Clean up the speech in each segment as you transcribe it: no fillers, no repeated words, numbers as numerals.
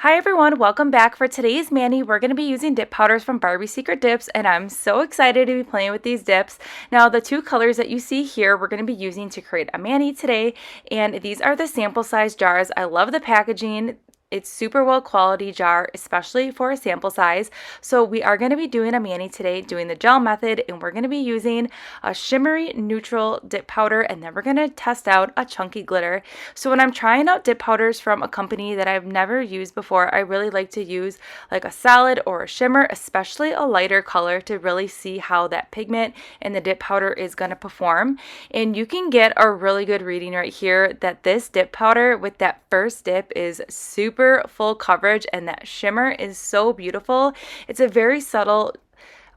Hi everyone, welcome back. For today's mani, we're going to be using dip powders from Barbie Secret Dips, and I'm so excited to be playing with these dips. Now, the two colors that you see here, we're going to be using to create a mani today, and these are the sample size jars. I love the packaging. It's super well quality jar, especially for a sample size. So we are going to be doing a mani today, doing the gel method, and we're going to be using a shimmery neutral dip powder, and then we're going to test out a chunky glitter. So when I'm trying out dip powders from a company that I've never used before, I really like to use like a solid or a shimmer, especially a lighter color, to really see how that pigment in the dip powder is going to perform. And you can get a really good reading right here that this dip powder with that first dip is super full coverage, and that shimmer is so beautiful. It's a very subtle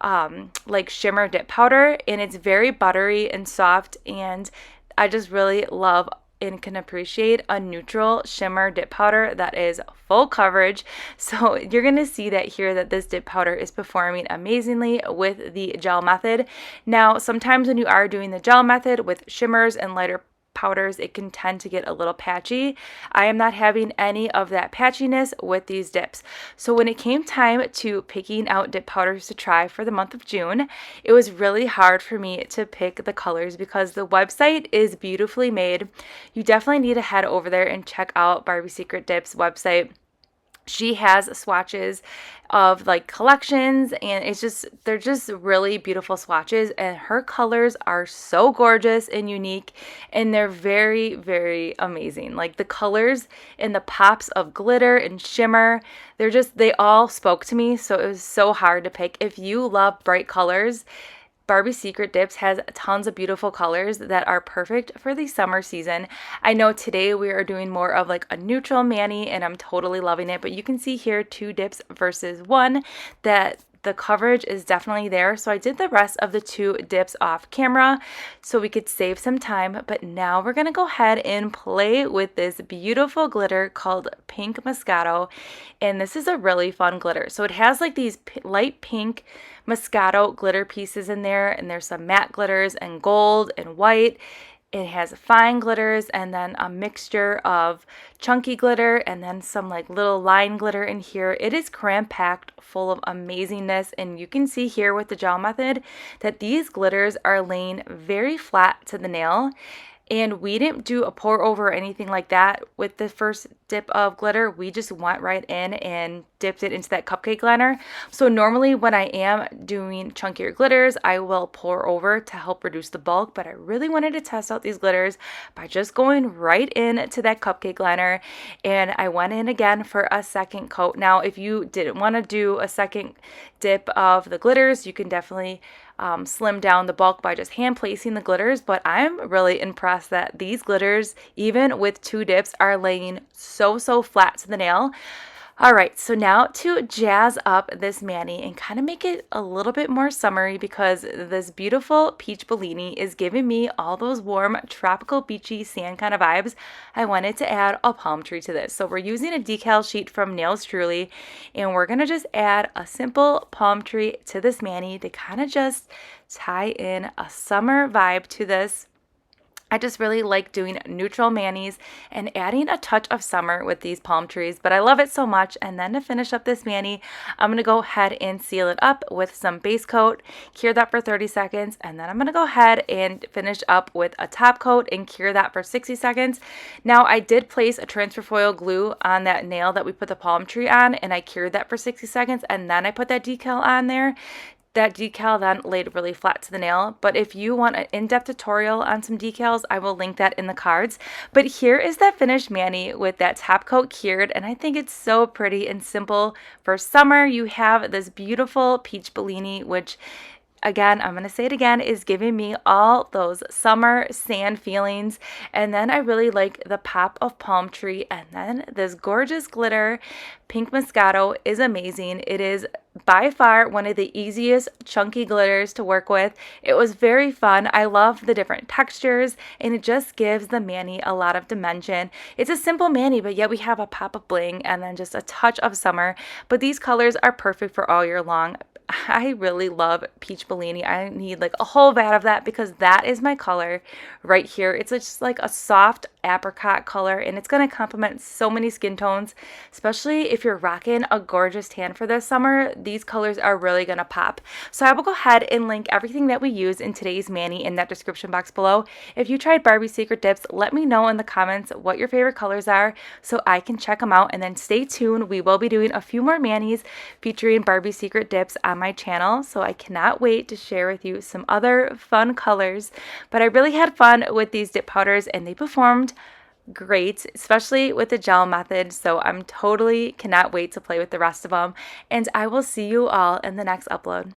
like shimmer dip powder, and it's very buttery and soft, and I just really love and can appreciate a neutral shimmer dip powder that is full coverage. So you're going to see that here that this dip powder is performing amazingly with the gel method. Now, sometimes when you are doing the gel method with shimmers and lighter powders, it can tend to get a little patchy. I am not having any of that patchiness with these dips. So when it came time to picking out dip powders to try for the month of June, it was really hard for me to pick the colors because the website is beautifully made. You definitely need to head over there and check out Barbie Secret Dips website. She has swatches of like collections, and they're just really beautiful swatches, and her colors are so gorgeous and unique, and they're very, very amazing. Like the colors and the pops of glitter and shimmer, they all spoke to me, so it was so hard to pick. If you love bright colors, Barbie Secret Dips has tons of beautiful colors that are perfect for the summer season. I know today we are doing more of like a neutral mani, and I'm totally loving it, but you can see here 2 dips versus 1 that the coverage is definitely there. So I did the rest of the 2 dips off camera so we could save some time. But now we're going to go ahead and play with this beautiful glitter called Pink Moscato. And this is a really fun glitter. So it has like these light pink Moscato glitter pieces in there, and there's some matte glitters and gold and white. It has fine glitters and then a mixture of chunky glitter and then some like little line glitter in here. It is cram-packed full of amazingness, and you can see here with the gel method that these glitters are laying very flat to the nail. And we didn't do a pour over or anything like that with the first dip of glitter. We just went right in and dipped it into that cupcake liner. So normally when I am doing chunkier glitters, I will pour over to help reduce the bulk. But I really wanted to test out these glitters by just going right into that cupcake liner. And I went in again for a second coat. Now, if you didn't want to do a second dip of the glitters, you can definitely slim down the bulk by just hand placing the glitters, but I'm really impressed that these glitters, even with 2 dips, are laying so flat to the nail. All right, so now to jazz up this mani and kind of make it a little bit more summery, because this beautiful peach Bellini is giving me all those warm tropical beachy sand kind of vibes, I wanted to add a palm tree to this. So we're using a decal sheet from Nails Truly, and we're going to just add a simple palm tree to this mani to kind of just tie in a summer vibe to this. I just really like doing neutral manis and adding a touch of summer with these palm trees, but I love it so much. And then to finish up this mani, I'm going to go ahead and seal it up with some base coat, cure that for 30 seconds, and then I'm going to go ahead and finish up with a top coat and cure that for 60 seconds. Now, I did place a transfer foil glue on that nail that we put the palm tree on, and I cured that for 60 seconds, and then I put that decal on there. That decal then laid really flat to the nail. But if you want an in-depth tutorial on some decals, I will link that in the cards. But here is that finished mani with that top coat cured, and I think it's so pretty and simple. For summer, you have this beautiful peach Bellini, which, again, I'm going to say it again, is giving me all those summer sand feelings. And then I really like the pop of palm tree, and then this gorgeous glitter. Pink Moscato is amazing. It is by far one of the easiest chunky glitters to work with. It was very fun. I love the different textures, and it just gives the mani a lot of dimension. It's a simple mani, but yet we have a pop of bling and then just a touch of summer. But these colors are perfect for all year long. I really love peach Bellini. I need like a whole vat of that because that is my color right here. It's just like a soft apricot color, and it's going to complement so many skin tones, especially if you're rocking a gorgeous tan for this summer. These colors are really going to pop. So I will go ahead and link everything that we use in today's mani in that description box below. If you tried Barbie Secret Dips, let me know in the comments what your favorite colors are so I can check them out, and then stay tuned. We will be doing a few more manis featuring Barbie Secret Dips on my channel, so I cannot wait to share with you some other fun colors. But I really had fun with these dip powders and they performed great, especially with the gel method, so I'm totally cannot wait to play with the rest of them, and I will see you all in the next upload.